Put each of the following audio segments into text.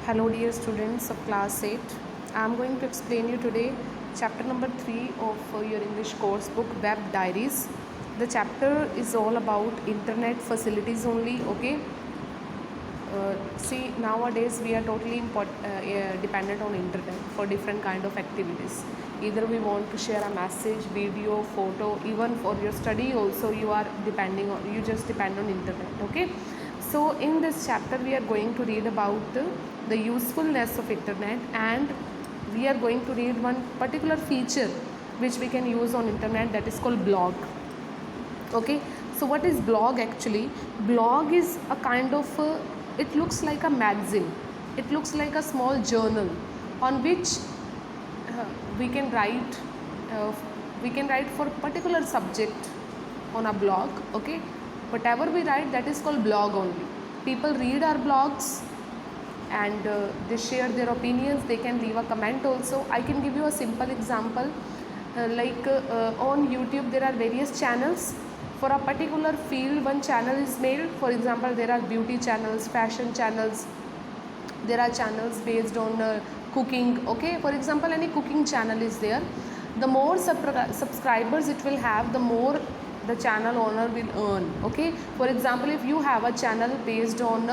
Hello dear students of class 8. I am going to explain you today chapter number 3 of your English course book Web Diaries. The chapter is all about internet facilities only, okay? See, nowadays we are totally dependent on internet for different kind of activities. Either we want to share a message, video, photo, even for your study also you just depend on internet, okay? So in this chapter we are going to read about the usefulness of internet, and we are going to read one particular feature which we can use on internet, that is called blog. Okay, so what is blog actually? Blog is a kind of it looks like a magazine, it looks like a small journal on which we can write for a particular subject on a blog. Okay, whatever we write, that is called blog only. People read our blogs and they share their opinions, they can leave a comment also. I can give you a simple example, on YouTube there are various channels for a particular field. One channel is made, for example there are beauty channels, fashion channels, there are channels based on cooking. Okay, for example any cooking channel is there, the more subscribers it will have, the more the channel owner will earn. Okay, for example if you have a channel based on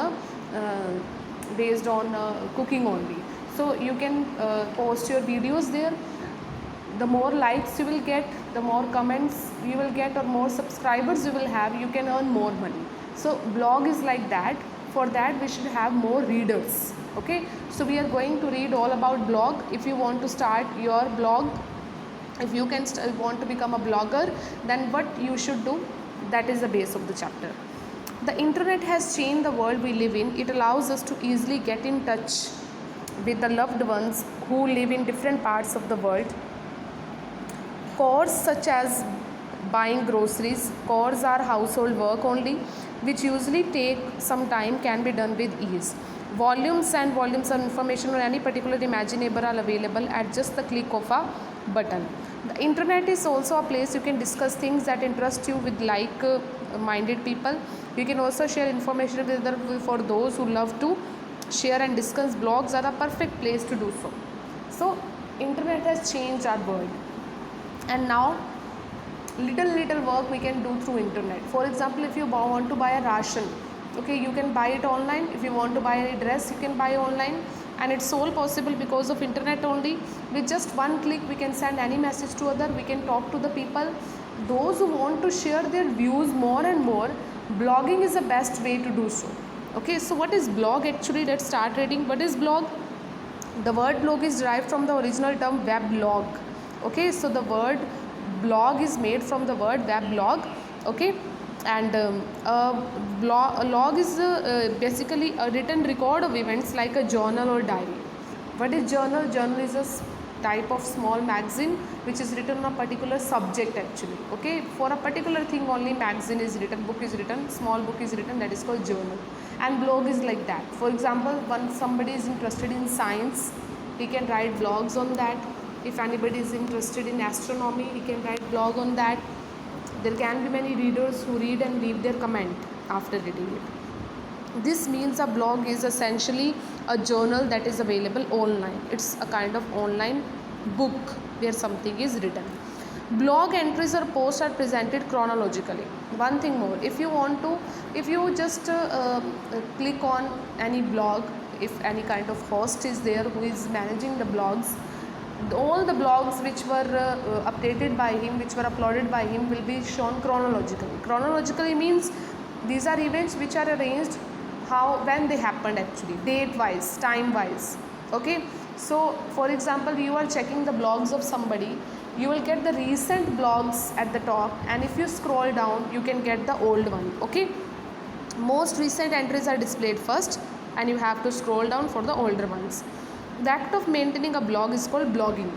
cooking only, so you can post your videos there. The more likes you will get, the more comments you will get, or more subscribers you will have, you can earn more money. So blog is like that. For that we should have more readers. Okay, so we are going to read all about blog. If you want to start your blog, if you can want to become a blogger, then what you should do, that is the base of the chapter. The internet has changed the world we live in. It allows us to easily get in touch with the loved ones who live in different parts of the world. Chores such as buying groceries, chores are household work only, which usually take some time, can be done with ease. Volumes and volumes of information on any particular imaginable are available at just the click of a button. The internet is also a place you can discuss things that interest you with like-minded people. You can also share information with other people. For those who love to share and discuss, blogs are a perfect place to do so. So internet has changed our world, and now little work we can do through internet. For example, if you want to buy a ration, okay, you can buy it online. If you want to buy any dress, you can buy online, and it's all possible because of internet only. With just one click we can send any message to other, we can talk to the people. Those who want to share their views more and more, blogging is the best way to do so. Okay, so what is blog actually? Let's start reading. What is blog? The word blog is derived from the original term weblog. Okay, so the word blog is made from the word weblog. Okay, and a log is basically a written record of events like a journal or diary. What is journal? Journal is a type of small magazine which is written on a particular subject actually. Okay, for a particular thing only magazine is written, book is written, small book is written, that is called journal. And blog is like that. For example, when somebody is interested in science, he can write blogs on that. If anybody is interested in astronomy, he can write blog on that. There can be many readers who read and leave their comment after reading it. This means a blog is essentially a journal that is available online. It's a kind of online book where something is written. Blog entries or posts are presented chronologically. One thing more, if you just click on any blog, if any kind of host is there who is managing the blogs, all the blogs which were updated by him, which were uploaded by him, will be shown chronologically. Chronologically means these are events which are arranged when they happened actually, date wise, time wise. Okay, so for example you are checking the blogs of somebody, you will get the recent blogs at the top, and if you scroll down you can get the old one. Okay, most recent entries are displayed first and you have to scroll down for the older ones. The act of maintaining a blog is called blogging.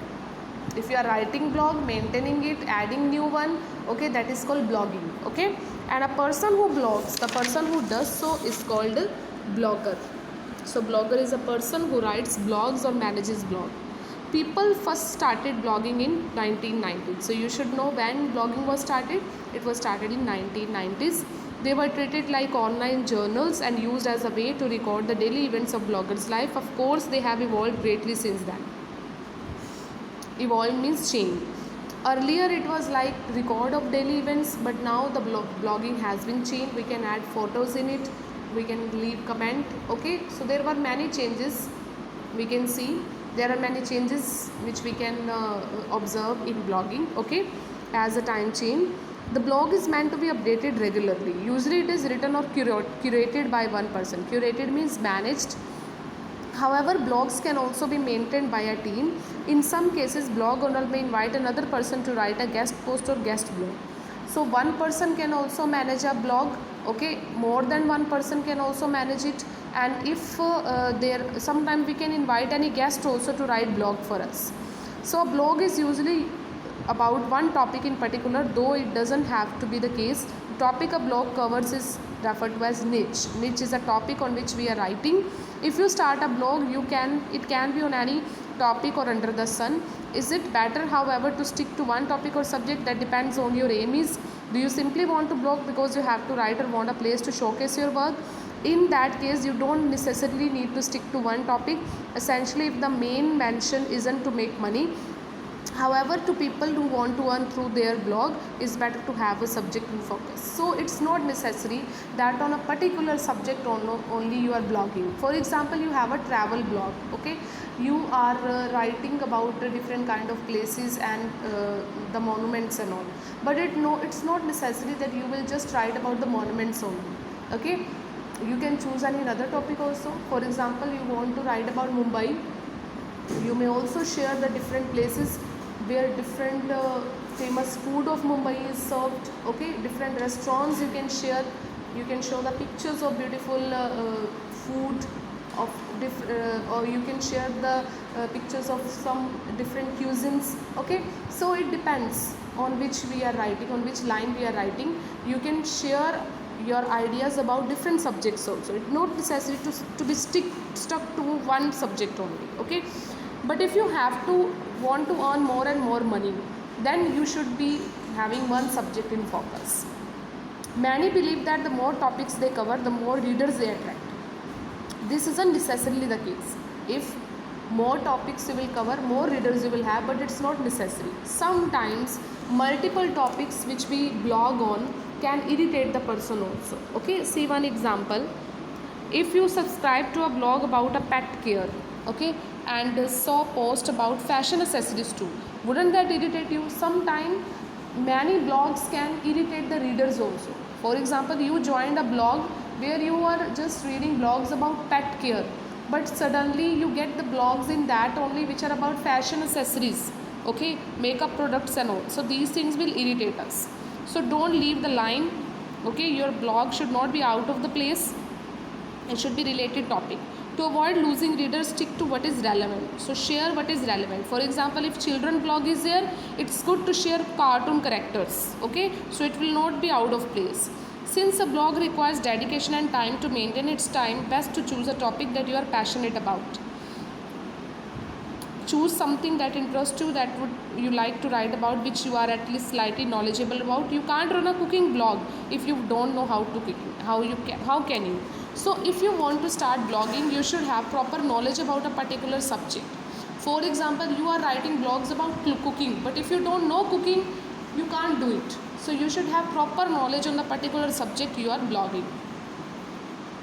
If you are writing blog, maintaining it, adding new one, okay, that is called blogging. Okay, and a person who blogs, the person who does so is called a blogger. So blogger is a person who writes blogs or manages blog. People first started blogging in 1990s. So you should know when blogging was started. It was started in 1990s. They were treated like online journals and used as a way to record the daily events of bloggers' life. Of course, they have evolved greatly since then. Evolve means change. Earlier it was like record of daily events, but now the blogging has been changed. We can add photos in it, we can leave comment. Okay, so there were many changes. We can see there are many changes which we can observe in blogging. Okay, as a time change, the blog is meant to be updated regularly. Usually it is written or curated by one person. Curated means managed. However, blogs can also be maintained by a team. In some cases, blog owner may invite another person to write a guest post or guest blog. So one person can also manage a blog. Okay, more than one person can also manage it. And if sometimes we can invite any guest also to write blog for us. So a blog is usually about one topic in particular, though it doesn't have to be the case. Topic a blog covers is referred to as niche. Niche is a topic on which we are writing. If you start a blog, it can be on any topic or under the sun. Is it better, however, to stick to one topic or subject? That depends on your aim is. Do you simply want to blog because you have to write or want a place to showcase your work? In that case, you don't necessarily need to stick to one topic. Essentially, if the main mention isn't to make money, however, to people who want to earn through their blog, is better to have a subject in focus. So it's not necessary that on a particular subject only you are blogging. For example, you have a travel blog. Okay, you are writing about different kind of places and the monuments and all, but it's not necessary that you will just write about the monuments only. Okay, you can choose any other topic also. For example, you want to write about Mumbai, you may also share the different places where different famous food of Mumbai is served. Okay, different restaurants you can share. You can show the pictures of beautiful food of or you can share the pictures of some different cuisines. Okay, so it depends on which we are writing, on which line we are writing. You can share your ideas about different subjects also. It's not necessary to be stuck to one subject only. Okay, but if you have to want to earn more and more money, then you should be having one subject in focus. Many believe that the more topics they cover, the more readers they attract. This isn't necessarily the case. If more topics you will cover, more readers you will have, but it's not necessary. Sometimes multiple topics which we blog on can irritate the person also. Okay, see one example. If you subscribe to a blog about a pet care, okay, and saw post about fashion accessories too, wouldn't that irritate you? Sometimes many blogs can irritate the readers also. For example, you joined a blog where you are just reading blogs about pet care, but suddenly you get the blogs in that only which are about fashion accessories, okay, makeup products and all. So these things will irritate us. So don't leave the line. Okay, your blog should not be out of the place. It should be related topic. To avoid losing readers, stick to what is relevant. So share what is relevant. For example, if children blog is there, it's good to share cartoon characters. Okay, so it will not be out of place. Since a blog requires dedication and time to maintain its time, best to choose a topic that you are passionate about. Choose something that interests you, that would you like to write about, which you are at least slightly knowledgeable about. You can't run a cooking blog if you don't know how to cook. How can you? So if you want to start blogging, you should have proper knowledge about a particular subject. For example, you are writing blogs about cooking, but if you don't know cooking, you can't do it. So you should have proper knowledge on the particular subject you are blogging.